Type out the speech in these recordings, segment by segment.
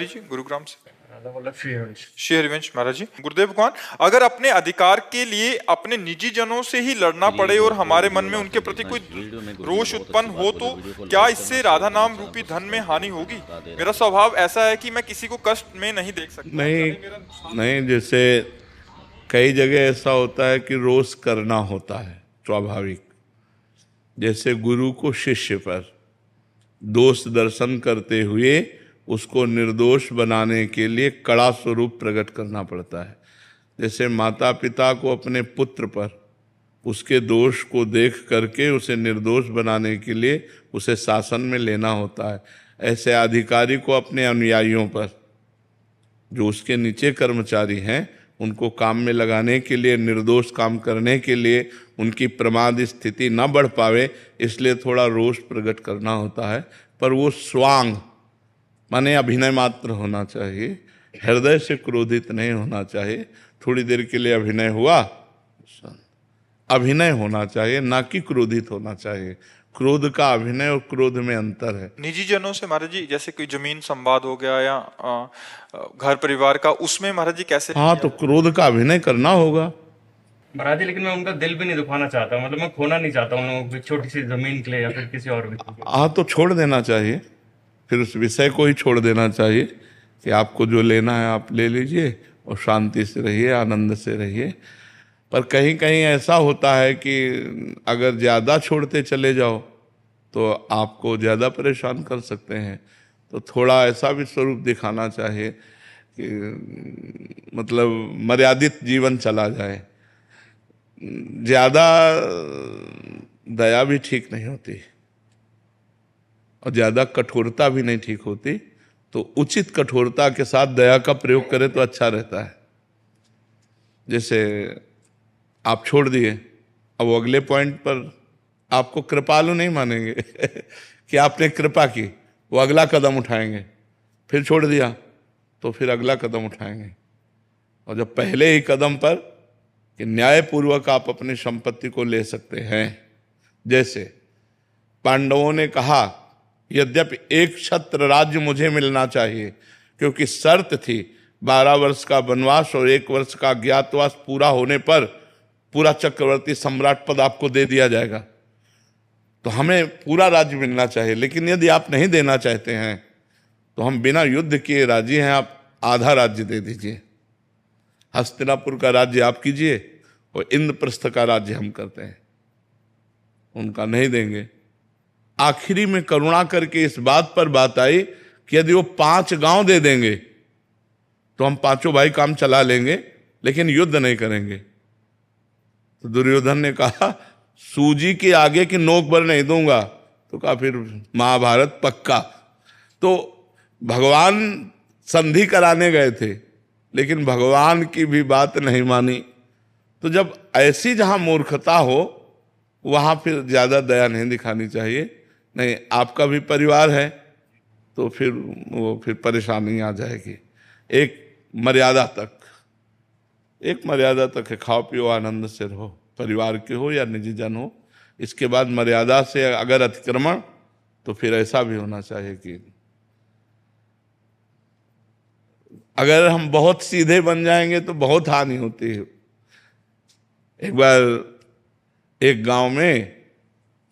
तिवारी जी गुरुग्राम से। श्री हरिवंश महाराज जी। गुरुदेव भगवान, अगर अपने अधिकार के लिए अपने निजी जनों से ही लड़ना पड़े और हमारे मन में उनके प्रति कोई रोष उत्पन्न हो तो क्या इससे राधा नाम रूपी धन में हानि होगी? मेरा स्वभाव ऐसा है कि मैं किसी को कष्ट में नहीं देख सकता। नहीं, जैसे कई जगह ऐसा होता है कि रोष करना होता है स्वाभाविक। जैसे गुरु को शिष्य पर दोष दर्शन करते हुए उसको निर्दोष बनाने के लिए कड़ा स्वरूप प्रकट करना पड़ता है। जैसे माता पिता को अपने पुत्र पर उसके दोष को देख करके उसे निर्दोष बनाने के लिए उसे शासन में लेना होता है, ऐसे अधिकारी को अपने अनुयायियों पर, जो उसके नीचे कर्मचारी हैं, उनको काम में लगाने के लिए, निर्दोष काम करने के लिए उनकी प्रमाद स्थिति न बढ़ पावे, इसलिए थोड़ा रोष प्रकट करना होता है। पर वो स्वांग माने अभिनय मात्र होना चाहिए, हृदय से क्रोधित नहीं होना चाहिए। थोड़ी देर के लिए अभिनय हुआ, अभिनय होना चाहिए, ना कि क्रोधित होना चाहिए। क्रोध का अभिनय और क्रोध में अंतर है। निजी जनों से महाराज जी, जैसे कोई जमीन संवाद हो गया या घर परिवार का, उसमें महाराज जी कैसे? हाँ, तो क्रोध का अभिनय करना होगा महाराज जी, लेकिन मैं उनका दिल भी नहीं दुखाना चाहता, मतलब मैं खोना नहीं चाहता उन लोगों की छोटी सी जमीन के लिए या फिर किसी और व्यक्ति के। हाँ, तो छोड़ देना चाहिए, फिर उस विषय को ही छोड़ देना चाहिए कि आपको जो लेना है आप ले लीजिए और शांति से रहिए, आनंद से रहिए। पर कहीं कहीं ऐसा होता है कि अगर ज़्यादा छोड़ते चले जाओ तो आपको ज़्यादा परेशान कर सकते हैं। तो थोड़ा ऐसा भी स्वरूप दिखाना चाहिए कि मतलब मर्यादित जीवन चला जाए। ज़्यादा दया भी ठीक नहीं होती और ज़्यादा कठोरता भी नहीं ठीक होती, तो उचित कठोरता के साथ दया का प्रयोग करें तो अच्छा रहता है। जैसे आप छोड़ दिए, अब अगले पॉइंट पर आपको कृपालु नहीं मानेंगे कि आपने कृपा की, वो अगला कदम उठाएंगे। फिर छोड़ दिया तो फिर अगला कदम उठाएंगे। और जब पहले ही कदम पर कि न्यायपूर्वक आप अपनी संपत्ति को ले सकते हैं, जैसे पांडवों ने कहा यद्यपि एक छत्र राज्य मुझे मिलना चाहिए, क्योंकि शर्त थी 12 वर्ष का वनवास और 1 वर्ष का अज्ञातवास पूरा होने पर पूरा चक्रवर्ती सम्राट पद आपको दे दिया जाएगा, तो हमें पूरा राज्य मिलना चाहिए। लेकिन यदि आप नहीं देना चाहते हैं तो हम बिना युद्ध किए राजी हैं, आप आधा राज्य दे दीजिए। हस्तिनापुर का राज्य आप कीजिए और इंद्रप्रस्थ का राज्य हम करते हैं। उनका नहीं देंगे। आखिरी में करुणा करके इस बात पर बात आई कि यदि वो 5 गांव दे देंगे तो हम 5 भाई काम चला लेंगे, लेकिन युद्ध नहीं करेंगे। तो दुर्योधन ने कहा सूजी के आगे की नोक पर नहीं दूंगा, तो कहा फिर महाभारत पक्का। तो भगवान संधि कराने गए थे, लेकिन भगवान की भी बात नहीं मानी। तो जब ऐसी जहां मूर्खता हो वहां फिर ज्यादा दया नहीं दिखानी चाहिए। नहीं, आपका भी परिवार है तो फिर परेशानी आ जाएगी। एक मर्यादा तक है, खाओ पियो आनंद से रहो, परिवार के हो या निजी जन हो। इसके बाद मर्यादा से अगर अतिक्रमण, तो फिर ऐसा भी होना चाहिए कि अगर हम बहुत सीधे बन जाएंगे तो बहुत हानि होती है। एक बार एक गांव में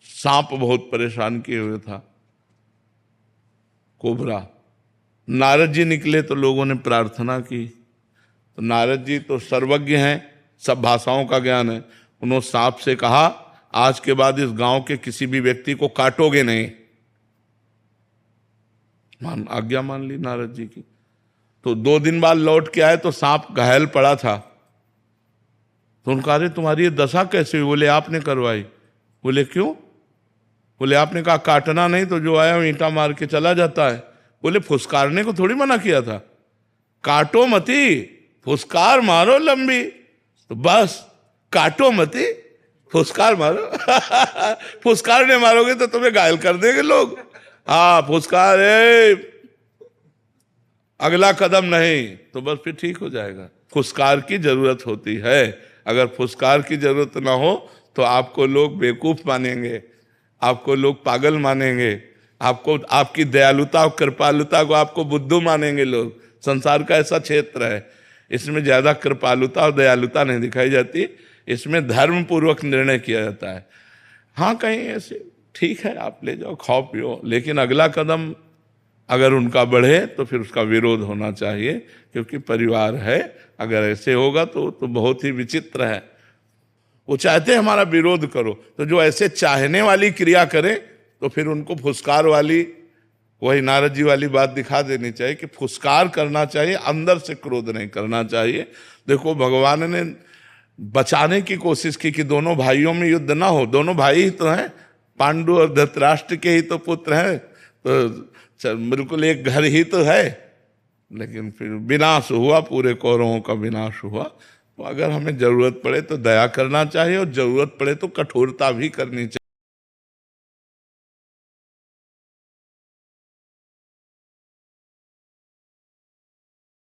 सांप बहुत परेशान किए हुए था, कोबरा। नारद जी निकले तो लोगों ने प्रार्थना की। तो नारद जी तो सर्वज्ञ हैं, सब भाषाओं का ज्ञान है। उन्होंने सांप से कहा आज के बाद इस गांव के किसी भी व्यक्ति को काटोगे नहीं। आज्ञा मान ली नारद जी की। तो 2 दिन बाद लौट के आए तो सांप घायल पड़ा था। तो उन्होंने कहा अरे तुम्हारी ये दशा कैसे हुई? बोले आपने करवाई। बोले क्यों? बोले आपने कहा काटना नहीं, तो जो आया ईंटा मार के चला जाता है। बोले फुसकारने को थोड़ी मना किया था, काटो मती, फुसकार मारो लंबी। तो बस काटो मती, फुसकार मारो फुसकार नहीं मारोगे तो तुम्हें घायल कर देंगे लोग। हाँ, फुसकार है, अगला कदम नहीं, तो बस फिर ठीक हो जाएगा। फुसकार की जरूरत होती है। अगर फुसकार की जरूरत ना हो तो आपको लोग बेवकूफ मानेंगे, आपको लोग पागल मानेंगे, आपको आपकी दयालुता और कृपालुता को आपको बुद्धू मानेंगे लोग। संसार का ऐसा क्षेत्र है, इसमें ज्यादा कृपालुता और दयालुता नहीं दिखाई जाती, इसमें धर्म पूर्वक निर्णय किया जाता है। हाँ कहीं ऐसे ठीक है आप ले जाओ खाओ पियो, लेकिन अगला कदम अगर उनका बढ़े तो फिर उसका विरोध होना चाहिए, क्योंकि परिवार है। अगर ऐसे होगा तो बहुत ही विचित्र है। वो चाहते हैं हमारा विरोध करो, तो जो ऐसे चाहने वाली क्रिया करे तो फिर उनको फुसकार वाली, वही नारद जी वाली बात दिखा देनी चाहिए कि फुसकार करना चाहिए, अंदर से क्रोध नहीं करना चाहिए। देखो भगवान ने बचाने की कोशिश की कि दोनों भाइयों में युद्ध ना हो। दोनों भाई ही तो हैं, पांडु और धृतराष्ट्र के ही तो पुत्र हैं, तो बिल्कुल एक घर ही तो है। लेकिन फिर विनाश हुआ, पूरे कौरवों का विनाश हुआ। तो अगर हमें जरूरत पड़े तो दया करना चाहिए, और जरूरत पड़े तो कठोरता भी करनी चाहिए।